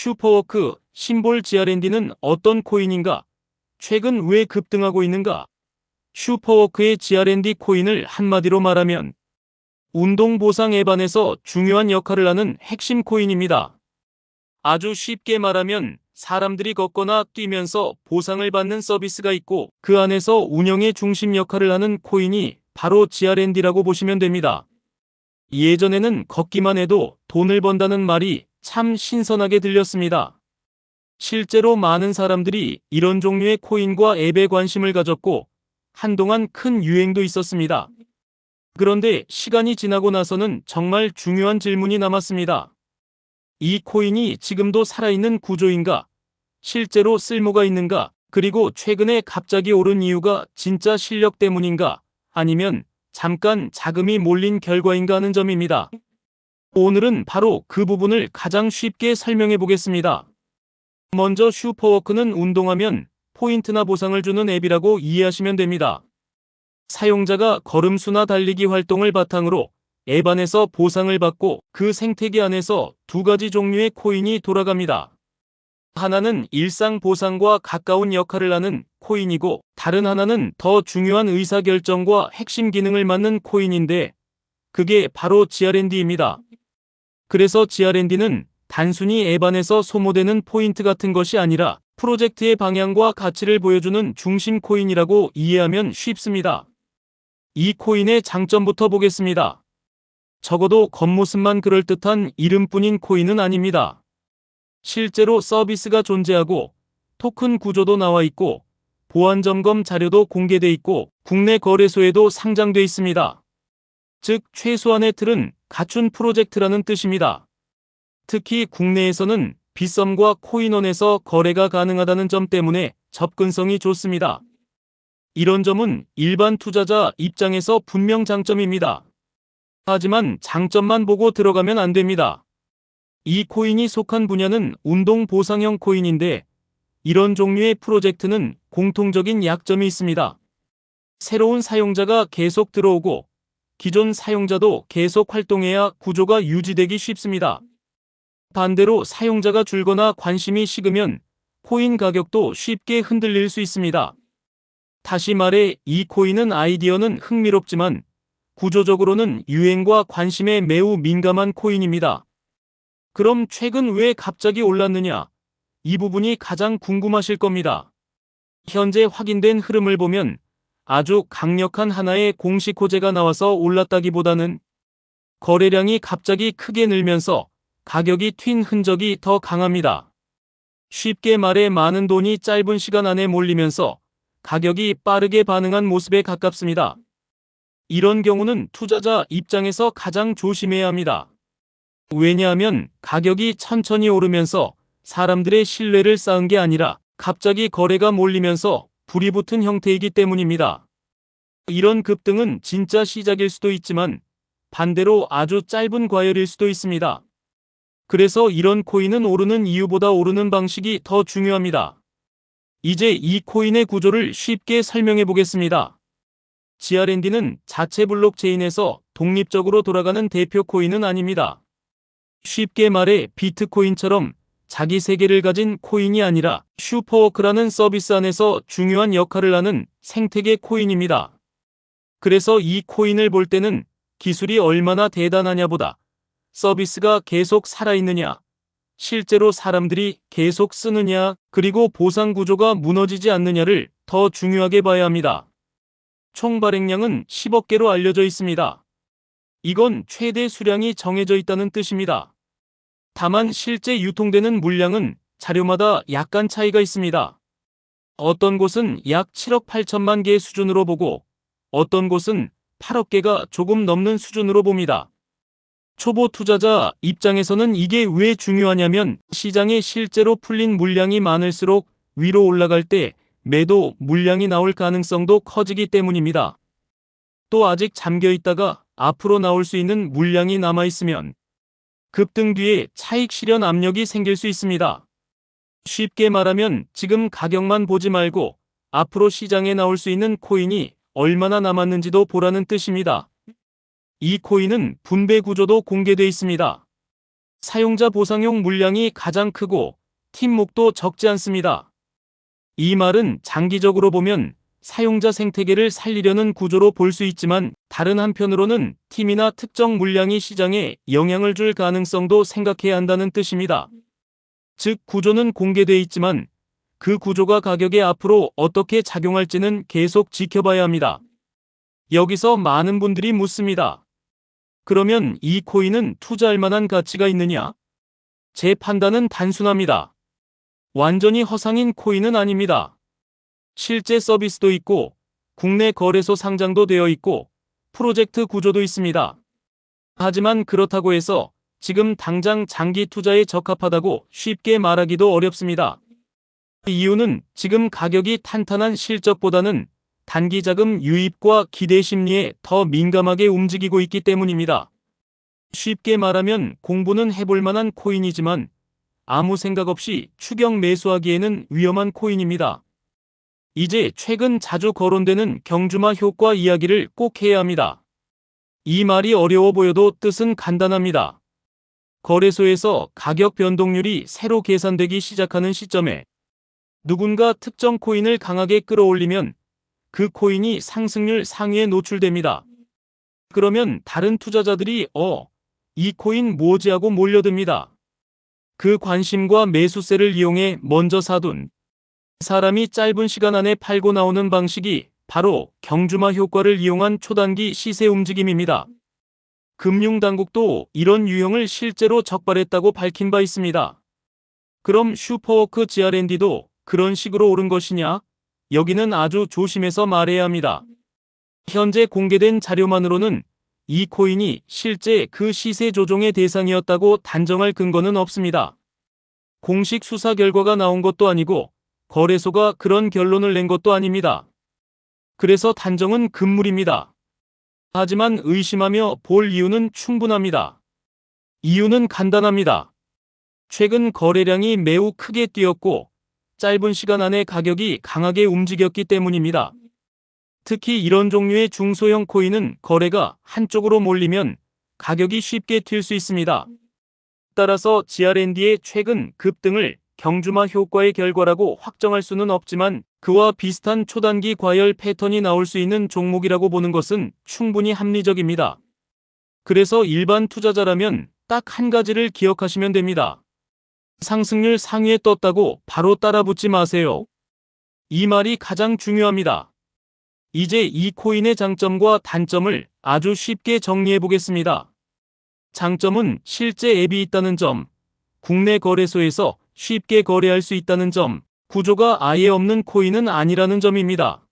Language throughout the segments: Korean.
슈퍼워크 심볼 GRND는 어떤 코인인가? 최근 왜 급등하고 있는가? 슈퍼워크의 GRND 코인을 한마디로 말하면 운동 보상 앱안에서 중요한 역할을 하는 핵심 코인입니다. 아주 쉽게 말하면 사람들이 걷거나 뛰면서 보상을 받는 서비스가 있고 그 안에서 운영의 중심 역할을 하는 코인이 바로 GRND라고 보시면 됩니다. 예전에는 걷기만 해도 돈을 번다는 말이 참 신선하게 들렸습니다. 실제로 많은 사람들이 이런 종류의 코인과 앱에 관심을 가졌고 한동안 큰 유행도 있었습니다. 그런데 시간이 지나고 나서는 정말 중요한 질문이 남았습니다. 이 코인이 지금도 살아있는 구조인가? 실제로 쓸모가 있는가? 그리고 최근에 갑자기 오른 이유가 진짜 실력 때문인가? 아니면 잠깐 자금이 몰린 결과인가 하는 점입니다. 오늘은 바로 그 부분을 가장 쉽게 설명해 보겠습니다. 먼저 슈퍼워크는 운동하면 포인트나 보상을 주는 앱이라고 이해하시면 됩니다. 사용자가 걸음수나 달리기 활동을 바탕으로 앱 안에서 보상을 받고 그 생태계 안에서 두 가지 종류의 코인이 돌아갑니다. 하나는 일상 보상과 가까운 역할을 하는 코인이고 다른 하나는 더 중요한 의사결정과 핵심 기능을 맡는 코인인데 그게 바로 GRND입니다. 그래서 GRND는 단순히 앱 안에서 소모되는 포인트 같은 것이 아니라 프로젝트의 방향과 가치를 보여주는 중심 코인이라고 이해하면 쉽습니다. 이 코인의 장점부터 보겠습니다. 적어도 겉모습만 그럴듯한 이름뿐인 코인은 아닙니다. 실제로 서비스가 존재하고 토큰 구조도 나와 있고 보안 점검 자료도 공개돼 있고 국내 거래소에도 상장돼 있습니다. 즉 최소한의 틀은 갖춘 프로젝트라는 뜻입니다. 특히 국내에서는 빗썸과 코인원에서 거래가 가능하다는 점 때문에 접근성이 좋습니다. 이런 점은 일반 투자자 입장에서 분명 장점입니다. 하지만 장점만 보고 들어가면 안 됩니다. 이 코인이 속한 분야는 운동 보상형 코인인데 이런 종류의 프로젝트는 공통적인 약점이 있습니다. 새로운 사용자가 계속 들어오고 기존 사용자도 계속 활동해야 구조가 유지되기 쉽습니다. 반대로 사용자가 줄거나 관심이 식으면 코인 가격도 쉽게 흔들릴 수 있습니다. 다시 말해 이 코인은 아이디어는 흥미롭지만 구조적으로는 유행과 관심에 매우 민감한 코인입니다. 그럼 최근 왜 갑자기 올랐느냐? 이 부분이 가장 궁금하실 겁니다. 현재 확인된 흐름을 보면 아주 강력한 하나의 공식 호재가 나와서 올랐다기보다는 거래량이 갑자기 크게 늘면서 가격이 튄 흔적이 더 강합니다. 쉽게 말해 많은 돈이 짧은 시간 안에 몰리면서 가격이 빠르게 반응한 모습에 가깝습니다. 이런 경우는 투자자 입장에서 가장 조심해야 합니다. 왜냐하면 가격이 천천히 오르면서 사람들의 신뢰를 쌓은 게 아니라 갑자기 거래가 몰리면서 불이 붙은 형태이기 때문입니다. 이런 급등은 진짜 시작일 수도 있지만 반대로 아주 짧은 과열일 수도 있습니다. 그래서 이런 코인은 오르는 이유보다 오르는 방식이 더 중요합니다. 이제 이 코인의 구조를 쉽게 설명해 보겠습니다. GRND는 자체 블록체인에서 독립적으로 돌아가는 대표 코인은 아닙니다. 쉽게 말해 비트코인처럼 자기 세계를 가진 코인이 아니라 슈퍼워크라는 서비스 안에서 중요한 역할을 하는 생태계 코인입니다. 그래서 이 코인을 볼 때는 기술이 얼마나 대단하냐보다 서비스가 계속 살아있느냐, 실제로 사람들이 계속 쓰느냐, 그리고 보상 구조가 무너지지 않느냐를 더 중요하게 봐야 합니다. 총 발행량은 10억 개로 알려져 있습니다. 이건 최대 수량이 정해져 있다는 뜻입니다. 다만 실제 유통되는 물량은 자료마다 약간 차이가 있습니다. 어떤 곳은 약 7억 8천만 개 수준으로 보고 어떤 곳은 8억 개가 조금 넘는 수준으로 봅니다. 초보 투자자 입장에서는 이게 왜 중요하냐면 시장에 실제로 풀린 물량이 많을수록 위로 올라갈 때 매도 물량이 나올 가능성도 커지기 때문입니다. 또 아직 잠겨 있다가 앞으로 나올 수 있는 물량이 남아 있으면 급등 뒤에 차익 실현 압력이 생길 수 있습니다. 쉽게 말하면 지금 가격만 보지 말고 앞으로 시장에 나올 수 있는 코인이 얼마나 남았는지도 보라는 뜻입니다. 이 코인은 분배 구조도 공개되어 있습니다. 사용자 보상용 물량이 가장 크고 팀목도 적지 않습니다. 이 말은 장기적으로 보면 사용자 생태계를 살리려는 구조로 볼 수 있지만 다른 한편으로는 팀이나 특정 물량이 시장에 영향을 줄 가능성도 생각해야 한다는 뜻입니다. 즉 구조는 공개돼 있지만 그 구조가 가격에 앞으로 어떻게 작용할지는 계속 지켜봐야 합니다. 여기서 많은 분들이 묻습니다. 그러면 이 코인은 투자할 만한 가치가 있느냐? 제 판단은 단순합니다. 완전히 허상인 코인은 아닙니다. 실제 서비스도 있고 국내 거래소 상장도 되어 있고 프로젝트 구조도 있습니다. 하지만 그렇다고 해서 지금 당장 장기 투자에 적합하다고 쉽게 말하기도 어렵습니다. 이유는 지금 가격이 탄탄한 실적보다는 단기 자금 유입과 기대 심리에 더 민감하게 움직이고 있기 때문입니다. 쉽게 말하면 공부는 해볼 만한 코인이지만 아무 생각 없이 추격 매수하기에는 위험한 코인입니다. 이제 최근 자주 거론되는 경주마 효과 이야기를 꼭 해야 합니다. 이 말이 어려워 보여도 뜻은 간단합니다. 거래소에서 가격 변동률이 새로 계산되기 시작하는 시점에 누군가 특정 코인을 강하게 끌어올리면 그 코인이 상승률 상위에 노출됩니다. 그러면 다른 투자자들이 이 코인 뭐지 하고 몰려듭니다. 그 관심과 매수세를 이용해 먼저 사둔 사람이 짧은 시간 안에 팔고 나오는 방식이 바로 경주마 효과를 이용한 초단기 시세 움직임입니다. 금융당국도 이런 유형을 실제로 적발했다고 밝힌 바 있습니다. 그럼 슈퍼워크 GRND도 그런 식으로 오른 것이냐? 여기는 아주 조심해서 말해야 합니다. 현재 공개된 자료만으로는 이 코인이 실제 그 시세 조종의 대상이었다고 단정할 근거는 없습니다. 공식 수사 결과가 나온 것도 아니고 거래소가 그런 결론을 낸 것도 아닙니다. 그래서 단정은 금물입니다. 하지만 의심하며 볼 이유는 충분합니다. 이유는 간단합니다. 최근 거래량이 매우 크게 뛰었고 짧은 시간 안에 가격이 강하게 움직였기 때문입니다. 특히 이런 종류의 중소형 코인은 거래가 한쪽으로 몰리면 가격이 쉽게 튈 수 있습니다. 따라서 GRND의 최근 급등을 경주마 효과의 결과라고 확정할 수는 없지만 그와 비슷한 초단기 과열 패턴이 나올 수 있는 종목이라고 보는 것은 충분히 합리적입니다. 그래서 일반 투자자라면 딱 한 가지를 기억하시면 됩니다. 상승률 상위에 떴다고 바로 따라붙지 마세요. 이 말이 가장 중요합니다. 이제 이 코인의 장점과 단점을 아주 쉽게 정리해 보겠습니다. 장점은 실제 앱이 있다는 점, 국내 거래소에서 쉽게 거래할 수 있다는 점, 구조가 아예 없는 코인은 아니라는 점입니다.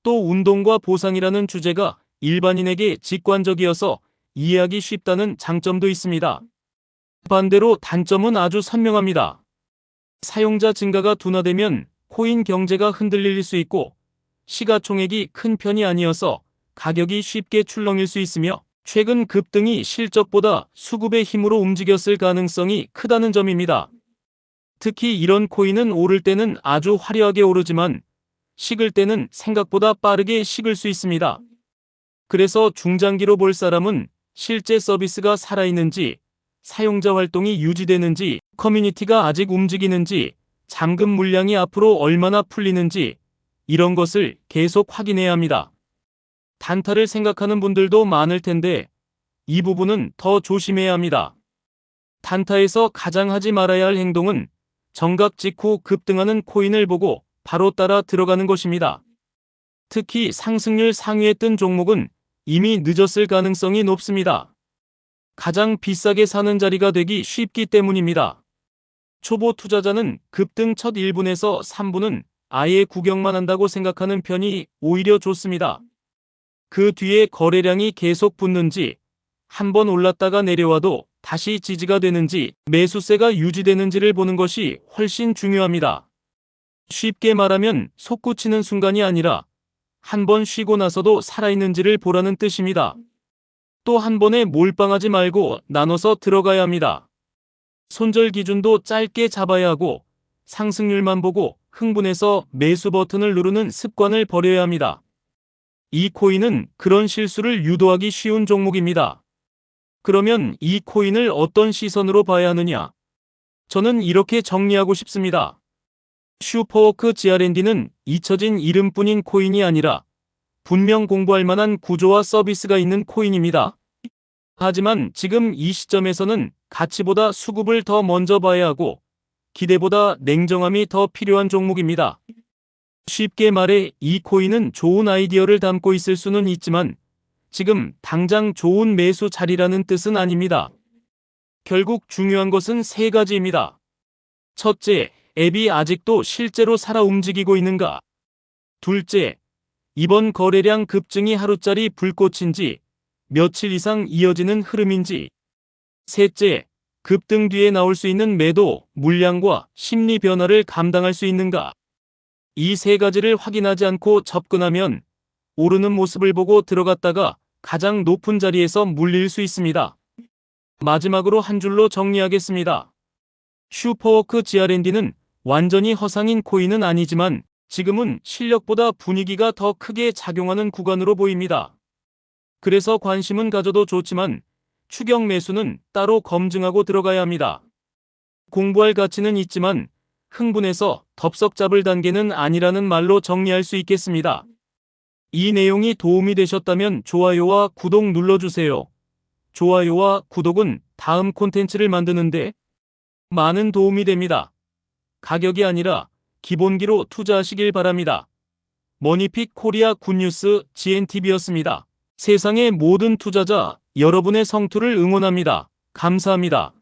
또 운동과 보상이라는 주제가 일반인에게 직관적이어서 이해하기 쉽다는 장점도 있습니다. 반대로 단점은 아주 선명합니다. 사용자 증가가 둔화되면 코인 경제가 흔들릴 수 있고 시가총액이 큰 편이 아니어서 가격이 쉽게 출렁일 수 있으며 최근 급등이 실적보다 수급의 힘으로 움직였을 가능성이 크다는 점입니다. 특히 이런 코인은 오를 때는 아주 화려하게 오르지만 식을 때는 생각보다 빠르게 식을 수 있습니다. 그래서 중장기로 볼 사람은 실제 서비스가 살아있는지, 사용자 활동이 유지되는지, 커뮤니티가 아직 움직이는지, 잠금 물량이 앞으로 얼마나 풀리는지 이런 것을 계속 확인해야 합니다. 단타를 생각하는 분들도 많을 텐데 이 부분은 더 조심해야 합니다. 단타에서 가장 하지 말아야 할 행동은 정각 직후 급등하는 코인을 보고 바로 따라 들어가는 것입니다. 특히 상승률 상위에 뜬 종목은 이미 늦었을 가능성이 높습니다. 가장 비싸게 사는 자리가 되기 쉽기 때문입니다. 초보 투자자는 급등 첫 1분에서 3분은 아예 구경만 한다고 생각하는 편이 오히려 좋습니다. 그 뒤에 거래량이 계속 붙는지, 한번 올랐다가 내려와도 다시 지지가 되는지, 매수세가 유지되는지를 보는 것이 훨씬 중요합니다. 쉽게 말하면 솟구치는 순간이 아니라 한 번 쉬고 나서도 살아있는지를 보라는 뜻입니다. 또 한 번에 몰빵하지 말고 나눠서 들어가야 합니다. 손절 기준도 짧게 잡아야 하고 상승률만 보고 흥분해서 매수 버튼을 누르는 습관을 버려야 합니다. 이 코인은 그런 실수를 유도하기 쉬운 종목입니다. 그러면 이 코인을 어떤 시선으로 봐야 하느냐? 저는 이렇게 정리하고 싶습니다. 슈퍼워크 GRND는 잊혀진 이름뿐인 코인이 아니라 분명 공부할 만한 구조와 서비스가 있는 코인입니다. 하지만 지금 이 시점에서는 가치보다 수급을 더 먼저 봐야 하고 기대보다 냉정함이 더 필요한 종목입니다. 쉽게 말해 이 코인은 좋은 아이디어를 담고 있을 수는 있지만 지금 당장 좋은 매수 자리라는 뜻은 아닙니다. 결국 중요한 것은 세 가지입니다. 첫째, 앱이 아직도 실제로 살아 움직이고 있는가? 둘째, 이번 거래량 급증이 하루짜리 불꽃인지 며칠 이상 이어지는 흐름인지. 셋째, 급등 뒤에 나올 수 있는 매도, 물량과 심리 변화를 감당할 수 있는가? 이 세 가지를 확인하지 않고 접근하면 오르는 모습을 보고 들어갔다가 가장 높은 자리에서 물릴 수 있습니다. 마지막으로 한 줄로 정리하겠습니다. 슈퍼워크 GRND는 완전히 허상인 코인은 아니지만 지금은 실력보다 분위기가 더 크게 작용하는 구간으로 보입니다. 그래서 관심은 가져도 좋지만 추격 매수는 따로 검증하고 들어가야 합니다. 공부할 가치는 있지만 흥분해서 덥석 잡을 단계는 아니라는 말로 정리할 수 있겠습니다. 이 내용이 도움이 되셨다면 좋아요와 구독 눌러주세요. 좋아요와 구독은 다음 콘텐츠를 만드는데 많은 도움이 됩니다. 가격이 아니라 기본기로 투자하시길 바랍니다. 머니픽 코리아 굿뉴스 GNTV였습니다. 세상의 모든 투자자, 여러분의 성투를 응원합니다. 감사합니다.